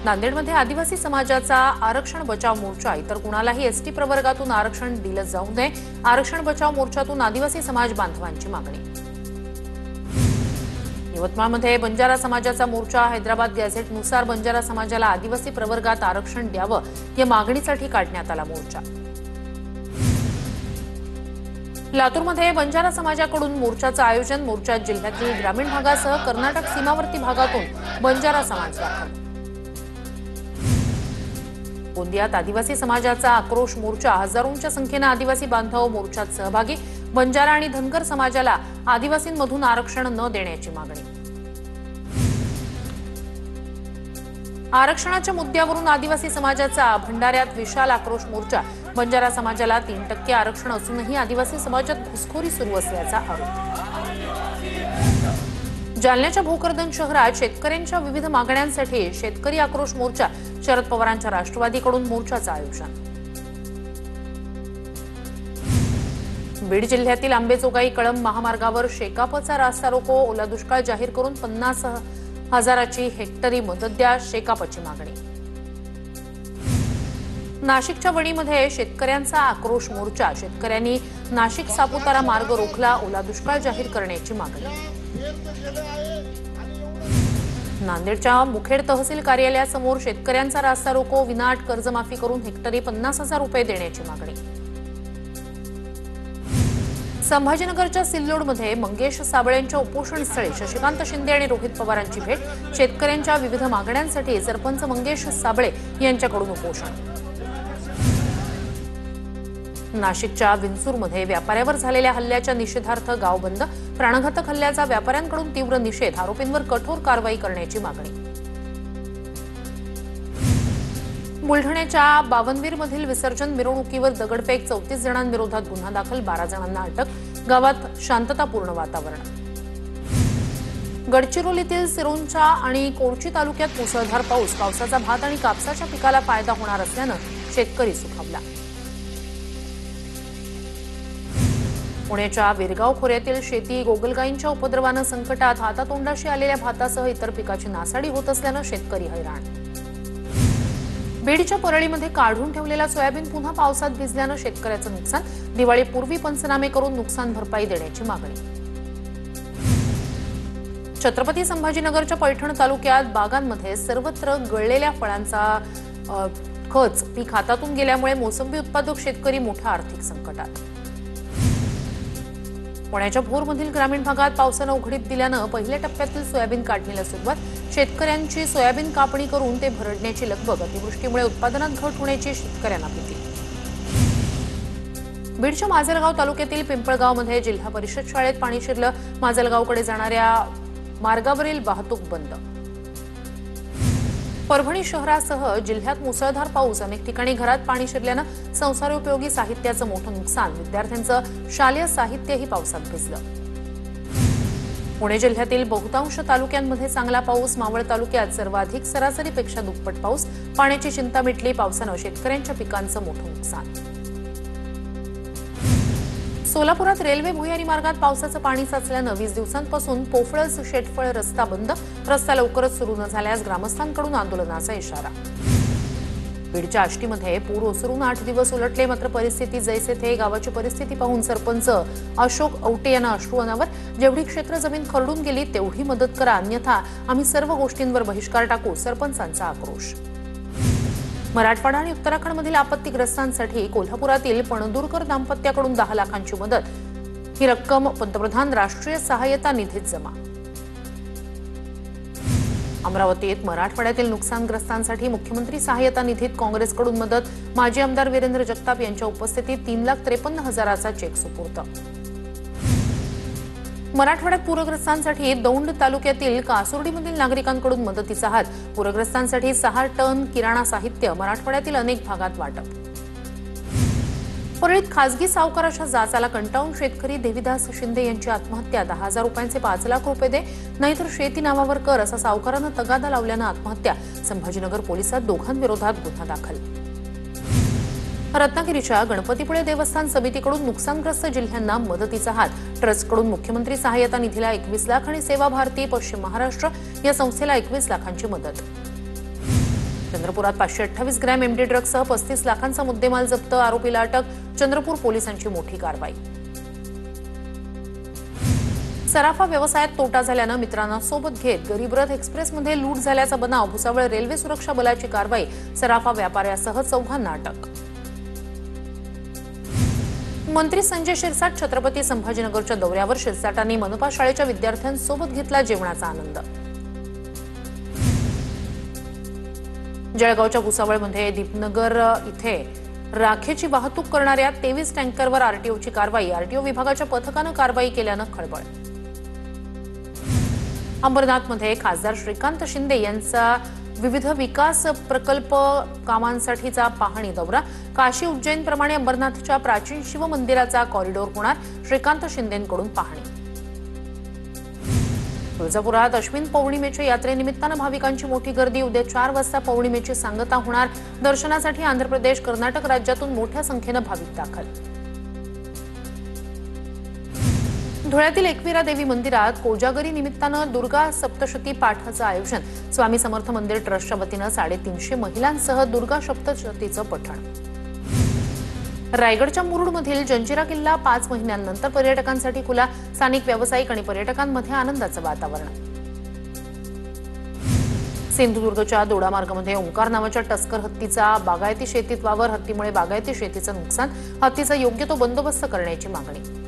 नांदेडमध्ये आदिवासी समाजाचा आरक्षण बचाव मोर्चा इतर कुणालाही एसटी प्रवर्गातून आरक्षण दिलं जाऊ नये, आरक्षण बचाव मोर्चातून आदिवासी समाज बांधवांची मागणी। यवतमाळमध्ये बंजारा समाजाचा मोर्चा हैदराबाद गॅझेटनुसार बंजारा समाजाला आदिवासी प्रवर्गात आरक्षण द्यावं या मागणीसाठी काढण्यात आला मोर्चा। लातूरमध्ये बंजारा समाजाकडून मोर्चाचं आयोजन, मोर्चात जिल्ह्यातील ग्रामीण भागासह कर्नाटक सीमावर्ती भागातून बंजारा समाज दाखल। गोंदियात आदिवासी समाजाचा आक्रोश मोर्चा, हजारोंच्या संख्येने आदिवासी बांधव मोर्चात सहभागी, बंजारा आणि धनगर समाजाला आदिवासींमधून आरक्षण न देण्याची मागणी। आरक्षणाच्या मुद्द्यावरून आदिवासी समाजाचा भंडाऱ्यात विशाल आक्रोश मोर्चा, बंजारा समाजाला 3% आरक्षण असूनही आदिवासी समाजात घुसखोरी सुरू असल्याचा आरोप। जालन्याच्या भोकरदन शहरात शेतकऱ्यांच्या विविध मागण्यांसाठी शेतकरी आक्रोश मोर्चा, शरद पवारांच्या राष्ट्रवादीकडून मोर्चाचं आयोजन। बीड जिल्ह्यातील आंबेजोगाई कळंब महामार्गावर शेकापचा रास्ता रोको, ओला दुष्काळ जाहीर करून 50,000ची हेक्टरी मदत द्या, शेकापची मागणी। नाशिकच्या वणीमध्ये शेतकऱ्यांचा आक्रोश मोर्चा, शेतकऱ्यांनी नाशिक सापुतारा मार्ग रोखला, ओला दुष्काळ जाहीर करण्याची मागणी। नांदेडच्या मुखेड तहसील कार्यालयासमोर शेतकऱ्यांचा रास्ता रोको, विनाअट कर्जमाफी करून हेक्टरी 50,000 रुपये देण्याची मागणी। संभाजीनगरच्या सिल्लोडमध्ये मंगेश साबळेंच्या उपोषणस्थळी शशिकांत शिंदे आणि रोहित पवारांची भेट, शेतकऱ्यांच्या विविध मागण्यांसाठी सरपंच मंगेश साबळे यांच्याकडून उपोषण। नाशिकच्या विंचूरमध्ये व्यापाऱ्यावर झालेल्या हल्ल्याच्या निषेधार्थ गाव बंद, प्राणघातक हल्ल्याचा व्यापाऱ्यांकडून तीव्र निषेध, आरोपींवर कठोर कारवाई करण्याची मागणी। बुलढाण्याच्या बावनवीरमधील विसर्जन मिरवणुकीवर दगडफेक, 34 जणांविरोधात गुन्हा दाखल, 12 जणांना अटक, गावात शांततापूर्ण वातावरण। गडचिरोलीतील सिरोंचा आणि कोळची तालुक्यात मुसळधार पाऊस, पावसाचा भात आणि कापसाच्या पिकाला फायदा होणार असल्यानं शेतकरी सुखावला। पुण्याच्या विरगाव खोऱ्यातील शेती गोगलगाईंच्या उपद्रवानं संकटात, हातातोंडाशी आलेल्या भातासह इतर पिकाची नासाडी होत असल्यानं शेतकरी हैराण। बीडच्या परळीमध्ये काढून ठेवलेला सोयाबीन पुन्हा पावसात भिजल्यानं शेतकऱ्याचं नुकसान, दिवाळीपूर्वी पंचनामे करून नुकसान भरपाई देण्याची मागणी। छत्रपती संभाजीनगरच्या पैठण तालुक्यात बागांमध्ये सर्वत्र गळलेल्या फळांचा खच पीक हातातून गेल्यामुळे मोसंबी उत्पादक शेतकरी मोठ्या आर्थिक संकटात। पुण्याच्या भोरमधील ग्रामीण भागात पावसानं उघडीप दिल्यानं पहिल्या टप्प्यातील सोयाबीन काढणीला सुरुवात, शेतकऱ्यांची सोयाबीन कापणी करून ते भरडण्याची लगबग, अतिवृष्टीमुळे उत्पादनात घट होण्याची शेतकऱ्यांना भीती। बीडच्या माजलगाव तालुक्यातील पिंपळगावमध्ये जिल्हा परिषद शाळेत पाणी शिरलं, माजलगावकडे जाणाऱ्या मार्गावरील वाहतूक बंद। परभणी शहरासह जिल्ह्यात मुसळधार पाऊस, अनेक ठिकाणी घरात पाणी शिरल्यानं संसारोपयोगी साहित्याचं मोठं नुकसान, विद्यार्थ्यांचं शालेय साहित्यही पावसात भिजलं। पुणे जिल्ह्यातील बहुतांश तालुक्यांमध्ये चांगला पाऊस, मावळ तालुक्यात सर्वाधिक सरासरीपेक्षा दुप्पट पाऊस, पाण्याची चिंता मिटली, पावसानं शेतकऱ्यांच्या पिकांचं मोठं नुकसान। सोलापुरात रेल्वे भुयारी मार्गात पावसाचं पाणी साचल्यानं 20 दिवसांपासून पोफळस शेटफळ रस्ता बंद, रस्ता लवकरच सुरू न झाल्यास ग्रामस्थांकडून आंदोलनाचा इशारा। बीडच्या आष्टीमध्ये पूर ओसरून 8 दिवस उलटले, मात्र परिस्थिती जैसे थे, गावाची परिस्थिती पाहून सरपंच अशोक औटे यांना अश्रू अनावर, जेवढी क्षेत्र जमीन खरडून गेली तेवढी मदत करा, अन्यथा आम्ही सर्व गोष्टींवर बहिष्कार टाकू, सरपंचांचा आक्रोश। मराठवाडा आणि उत्तराखंडमधील आपत्तीग्रस्तांसाठी कोल्हापुरातील पणदूरकर दाम्पत्याकडून 10 लाखांची मदत, ही रक्कम पंतप्रधान राष्ट्रीय सहाय्यता निधीत जमा। अमरावतीत मराठवाड्यातील नुकसानग्रस्तांसाठी मुख्यमंत्री सहाय्यता निधीत काँग्रेसकडून मदत, माजी आमदार वीरेंद्र जगताप यांच्या उपस्थितीत 3,53,000चा चेक सुपूर्द। मराठवाड्यात पूरग्रस्तांसाठी दौंड तालुक्यातील कासुर्डीमधील नागरिकांकडून मदतीचा हात, पूरग्रस्तांसाठी 6 टन किराणा साहित्य, मराठवाड्यातील अनेक भागात वाटप। परळीत खासगी सावकाराच्या जाचाला कंटाळून शेतकरी देवीदास शिंदे यांची आत्महत्या, 10,000 रुपयांचे 5 लाख रुपये दे, नाहीतर शेती नावावर कर, असा सावकारानं तगादा लावल्यानं आत्महत्या, संभाजीनगर पोलिसात दोघांविरोधात गुन्हा दाखल। रत्नागिरीच्या गणपतीपुळे देवस्थान समितीकडून नुकसानग्रस्त जिल्ह्यांना मदतीचा हात, ट्रस्टकडून मुख्यमंत्री सहाय्यता निधीला 21 लाख आणि सेवा भारती पश्चिम महाराष्ट्र या संस्थेला 21 लाखांची मदत। चंद्रपुरात 528 ग्रॅम एमडी ड्रग्जसह 35 लाखांचा मुद्देमाल जप्त, आरोपीला अटक, चंद्रपूर पोलिसांची मोठी कारवाई. सराफा व्यवसायात तोटा झाल्यानं मित्रांना सोबत घेत गरीबरथ एक्सप्रेसमध्ये लूट झाल्याचा बनाव, भुसावळ रेल्वे सुरक्षा बलाची कारवाई, सराफा व्यापाऱ्यासह 4 अटक. मंत्री संजय शिरसाट छत्रपती संभाजीनगरच्या दौऱ्यावर. शिरसाटांनी मनपा शाळेच्या विद्यार्थ्यांसोबत घेतला जेवणाचा आनंद. जळगावच्या भुसावळमध्ये दीपनगर इथे राखेची वाहतूक करणाऱ्या 23 टँकरवर आरटीओची कारवाई, आरटीओ विभागाच्या पथकानं कारवाई केल्यानं खळबळ. अंबरनाथमध्ये खासदार श्रीकांत शिंदे यांचा विविध विकास प्रकल्प कामांसाठीचा पाहणी दौरा. काशी उज्जैन प्रमाणे अंबरनाथच्या प्राचीन शिव मंदिराचा कॉरिडॉर होणार, श्रीकांत शिंदेंकडून पाहणी. तुळजापुरात अश्विन पौर्णिमेच्या यात्रेनिमित्तानं भाविकांची मोठी गर्दी. उद्या 4 वाजता पौर्णिमेची सांगता होणार. दर्शनासाठी आंध्र प्रदेश, कर्नाटक राज्यातून मोठ्या संख्येनं भाविक दाखल. धुळ्यातील एकविरा देवी मंदिरात कोजागरी निमित्तानं दुर्गा सप्तशती पाठाचं आयोजन. स्वामी समर्थ मंदिर ट्रस्टच्या वतीनं 350 महिलांसह दुर्गा सप्तशतीचं पठण. रायगडच्या मुरुडमधील जंजिरा किल्ला 5 महिन्यांनंतर पर्यटकांसाठी खुला. स्थानिक व्यावसायिक आणि पर्यटकांमध्ये आनंदाचं वातावरण. सिंधुदुर्गच्या दोडामार्गमध्ये ओंकार नावाच्या टस्कर हत्तीचा बागायती शेतीत वावर. हत्तीमुळे बागायती शेतीचं नुकसान, हत्तीचा योग्य तो बंदोबस्त करण्याची मागणी.